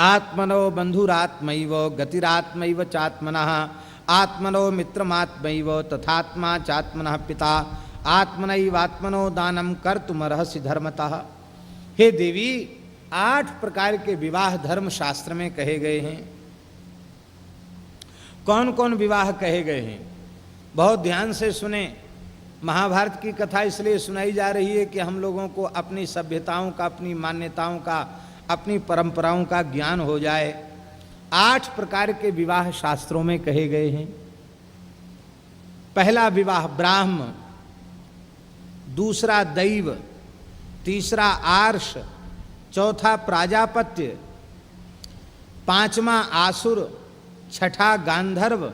आत्मनो बंधुरात्मैव गतिरात्मैव चात्मनः आत्मनो मित्रमात्मैव तथात्मा चात्मनः पिता आत्मनैवात्मनो दानम कर्तुमर्हसि धर्मतः। हे देवी, 8 प्रकार के विवाह धर्म शास्त्र में कहे गए हैं। कौन कौन विवाह कहे गए हैं? बहुत ध्यान से सुने। महाभारत की कथा इसलिए सुनाई जा रही है कि हम लोगों को अपनी सभ्यताओं का, अपनी मान्यताओं का, अपनी परंपराओं का ज्ञान हो जाए। 8 प्रकार के विवाह शास्त्रों में कहे गए हैं। पहला विवाह ब्राह्म, दूसरा दैव, तीसरा आर्ष, चौथा प्राजापत्य, 5वां आसुर, 6ठा गांधर्व,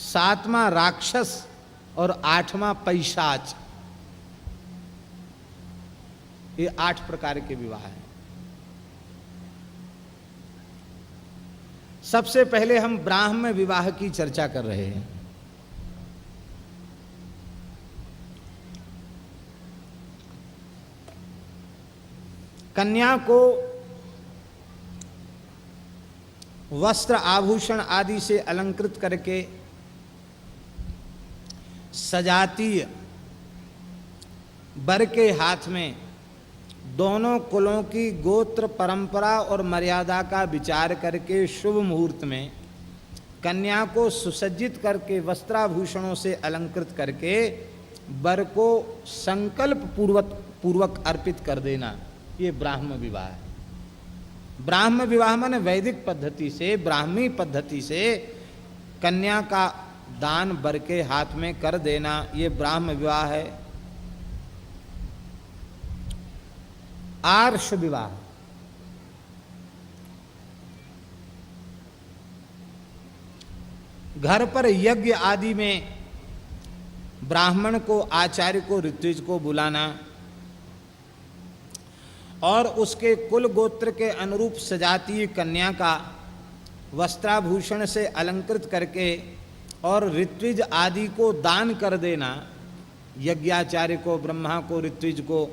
7वां राक्षस और 8वां पैशाच। ये 8 प्रकार के विवाह हैं। सबसे पहले हम ब्राह्म विवाह की चर्चा कर रहे हैं। कन्या को वस्त्र आभूषण आदि से अलंकृत करके सजातीय वर के हाथ में दोनों कुलों की गोत्र परंपरा और मर्यादा का विचार करके शुभ मुहूर्त में कन्या को सुसज्जित करके वस्त्राभूषणों से अलंकृत करके वर को संकल्प पूर्वक अर्पित कर देना, ये ब्राह्म विवाह है। ब्राह्म विवाह माने वैदिक पद्धति से, ब्राह्मी पद्धति से कन्या का दान वर के हाथ में कर देना, ये ब्राह्म विवाह है। आर्ष विवाह, घर पर यज्ञ आदि में ब्राह्मण को, आचार्य को, ऋत्विज को बुलाना और उसके कुल गोत्र के अनुरूप सजातीय कन्या का वस्त्राभूषण से अलंकृत करके और ऋत्विज आदि को दान कर देना, यज्ञाचार्य को, ब्रह्मा को, ऋत्विज को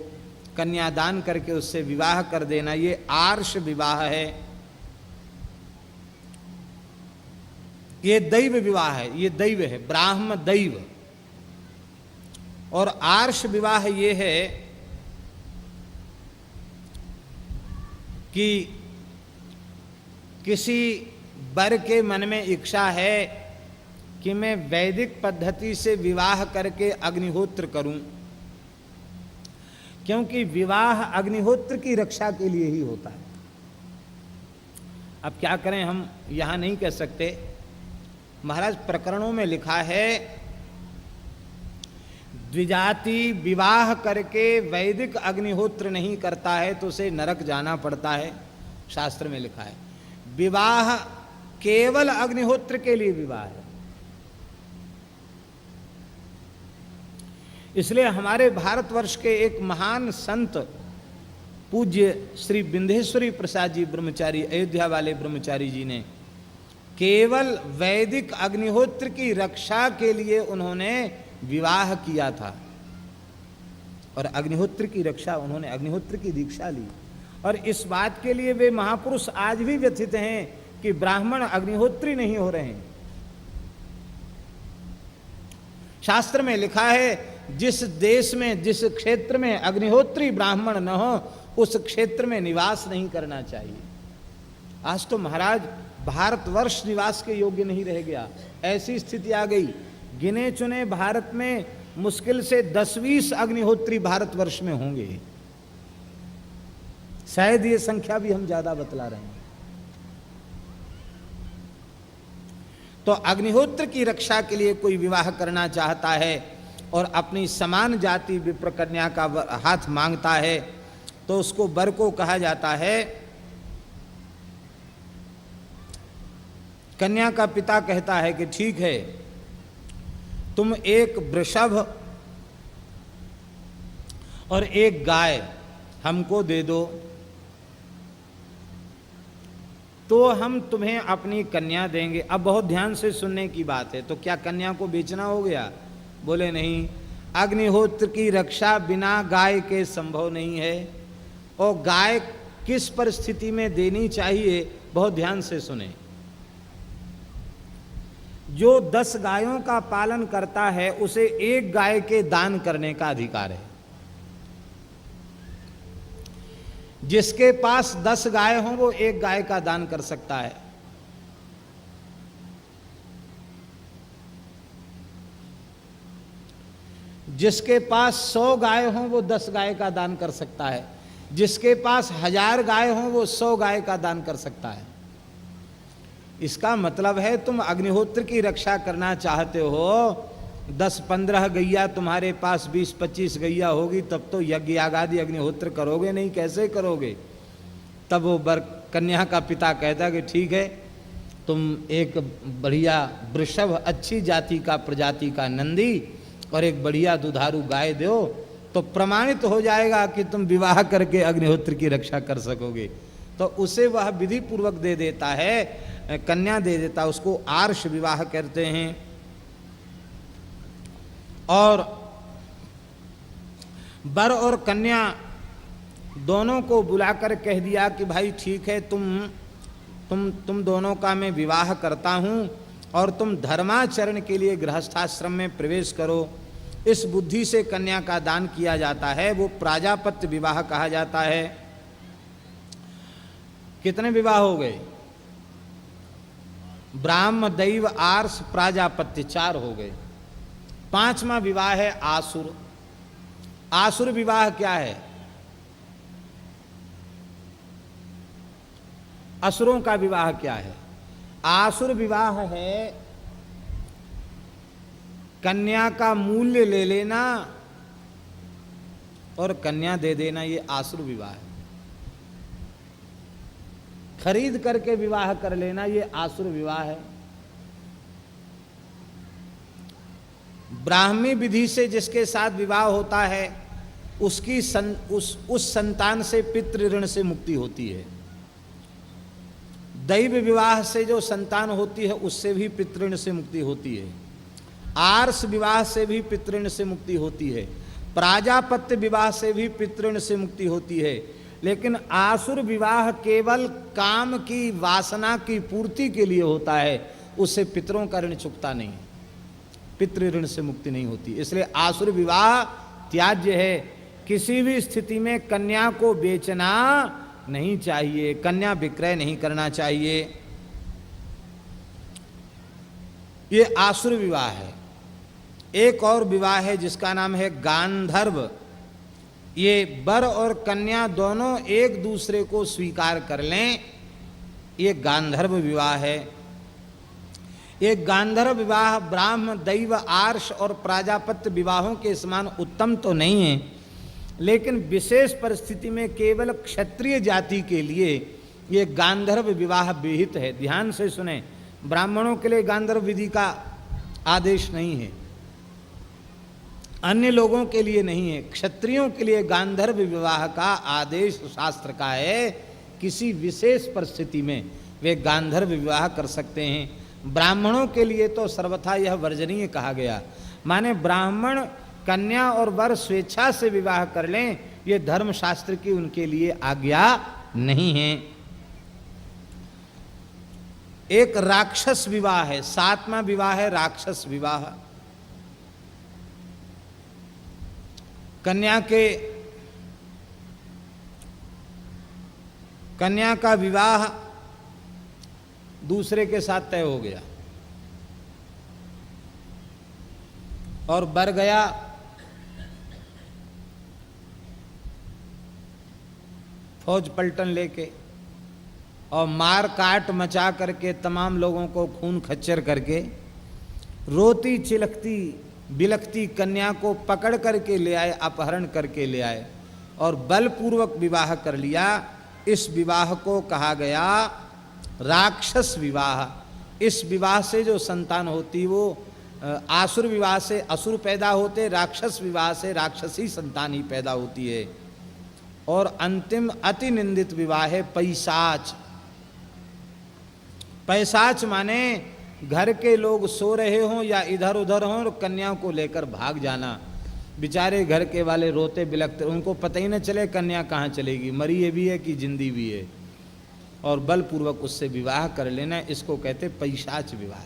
कन्या दान करके उससे विवाह कर देना, ये आर्ष विवाह है। ये दैव विवाह है, ये दैव है, ब्राह्म दैव। और आर्ष विवाह ये है कि किसी वर के मन में इच्छा है कि मैं वैदिक पद्धति से विवाह करके अग्निहोत्र करूं, क्योंकि विवाह अग्निहोत्र की रक्षा के लिए ही होता है। अब क्या करें, हम यहां नहीं कह सकते। महाराज प्रकरणों में लिखा है द्विजाति विवाह करके वैदिक अग्निहोत्र नहीं करता है तो उसे नरक जाना पड़ता है। शास्त्र में लिखा है विवाह केवल अग्निहोत्र के लिए विवाह है। इसलिए हमारे भारतवर्ष के एक महान संत पूज्य श्री विंध्येश्वरी प्रसाद जी ब्रह्मचारी, अयोध्या वाले ब्रह्मचारी जी ने केवल वैदिक अग्निहोत्र की रक्षा के लिए उन्होंने विवाह किया था और अग्निहोत्र की रक्षा, उन्होंने अग्निहोत्र की दीक्षा ली। और इस बात के लिए वे महापुरुष आज भी व्यथित हैं कि ब्राह्मण अग्निहोत्री नहीं हो रहे हैं। शास्त्र में लिखा है जिस देश में, जिस क्षेत्र में अग्निहोत्री ब्राह्मण न हो उस क्षेत्र में निवास नहीं करना चाहिए। आज तो महाराज भारतवर्ष निवास के योग्य नहीं रह गया, ऐसी स्थिति आ गई। गिने चुने भारत में मुश्किल से 10-20 अग्निहोत्री भारतवर्ष में होंगे, शायद ये संख्या भी हम ज्यादा बतला रहे हैं। तो अग्निहोत्र की रक्षा के लिए कोई विवाह करना चाहता है और अपनी समान जाति विप्र कन्या का हाथ मांगता है तो उसको वर को कहा जाता है, कन्या का पिता कहता है कि ठीक है, तुम एक वृषभ और एक गाय हमको दे दो तो हम तुम्हें अपनी कन्या देंगे। अब बहुत ध्यान से सुनने की बात है। तो क्या कन्या को बेचना हो गया? बोले नहीं, अग्निहोत्र की रक्षा बिना गाय के संभव नहीं है। और गाय किस परिस्थिति में देनी चाहिए बहुत ध्यान से सुने। जो 10 गायों का पालन करता है उसे 1 गाय के दान करने का अधिकार है। जिसके पास 10 गाय हों वो 1 गाय का दान कर सकता है। जिसके पास 100 गाय हों वो 10 गाय का दान कर सकता है। जिसके पास 1000 गाय हों वो 100 गाय का दान कर सकता है। इसका मतलब है तुम अग्निहोत्र की रक्षा करना चाहते हो, 10-15 गैया तुम्हारे पास, 20-25 गैया होगी तब तो यज्ञ यागादि अग्निहोत्र करोगे, नहीं कैसे करोगे। तब वो कन्या का पिता कहता कि ठीक है, तुम एक बढ़िया वृषभ, अच्छी जाति का, प्रजाति का नंदी और एक बढ़िया दुधारू गाय दो तो प्रमाणित हो जाएगा कि तुम विवाह करके अग्निहोत्र की रक्षा कर सकोगे। तो उसे वह विधि पूर्वक दे देता है, कन्या दे देता, उसको आर्ष विवाह कहते हैं। और वर और कन्या दोनों को बुलाकर कह दिया कि भाई ठीक है, तुम दोनों का मैं विवाह करता हूं और तुम धर्माचरण के लिए गृहस्थाश्रम में प्रवेश करो। इस बुद्धि से कन्या का दान किया जाता है, वो प्राजापत्य विवाह कहा जाता है। कितने विवाह हो गए? ब्राह्म, दैव, आर्ष, प्राजापत्य, 4 हो गए। 5वां विवाह है आसुर। आसुर विवाह क्या है? असुरों का विवाह क्या है? आसुर विवाह है कन्या का मूल्य ले लेना और कन्या दे देना, ये आसुर विवाह है। खरीद करके विवाह कर लेना, ये आसुर विवाह है। ब्राह्मी विधि से जिसके साथ विवाह होता है उसकी उस संतान से पितृ ऋण से मुक्ति होती है। दैव विवाह से जो संतान होती है उससे भी पितृण से मुक्ति होती है। आर्ष विवाह से भी पितृण से मुक्ति होती है। प्राजापत्य विवाह से भी पितृण से मुक्ति होती है। लेकिन आसुर विवाह केवल काम की वासना की पूर्ति के लिए होता है, उससे पितरों का ऋण चुकता नहीं, पितृ ऋण से मुक्ति नहीं होती। इसलिए आसुर विवाह त्याज्य है। किसी भी स्थिति में कन्या को बेचना नहीं चाहिए, कन्या विक्रय नहीं करना चाहिए। ये आसुर विवाह है। एक और विवाह है जिसका नाम है गांधर्व। ये वर और कन्या दोनों एक दूसरे को स्वीकार कर लें, ये गांधर्व विवाह है। ये गांधर्व विवाह ब्राह्म, दैव, आर्ष और प्राजापत्य विवाहों के समान उत्तम तो नहीं है, लेकिन विशेष परिस्थिति में केवल क्षत्रिय जाति के लिए ये गांधर्व विवाह विहित है। ध्यान से सुने, ब्राह्मणों के लिए गांधर्व विधि का आदेश नहीं है, अन्य लोगों के लिए नहीं है। क्षत्रियों के लिए गांधर्व विवाह का आदेश शास्त्र का है। किसी विशेष परिस्थिति में वे गांधर्व विवाह कर सकते हैं। ब्राह्मणों के लिए तो सर्वथा यह वर्जनीय कहा गया। माने ब्राह्मण कन्या और वर स्वेच्छा से विवाह कर लें, ये धर्मशास्त्र की उनके लिए आज्ञा नहीं है। एक राक्षस विवाह है, 7वां विवाह है राक्षस विवाह। कन्या का विवाह दूसरे के साथ तय हो गया और बर गया फौज पलटन लेके और मार काट मचा करके तमाम लोगों को खून खच्चर करके रोती चिलखती बिलखती कन्या को पकड़ करके ले आए, अपहरण करके ले आए और बलपूर्वक विवाह कर लिया। इस विवाह को कहा गया राक्षस विवाह। इस विवाह से जो संतान होती वो आसुर विवाह से असुर पैदा होते, राक्षस विवाह से राक्षसी संतान ही पैदा होती है। और अंतिम अति निंदित विवाह है पैशाच। पैशाच माने घर के लोग सो रहे हों या इधर उधर हों और कन्या को लेकर भाग जाना। बेचारे घर के वाले रोते बिलखते, उनको पता ही न चले कन्या कहाँ चलेगी, मरी है भी है कि जिंदी भी है। और बलपूर्वक उससे विवाह कर लेना, इसको कहते पैशाच विवाह।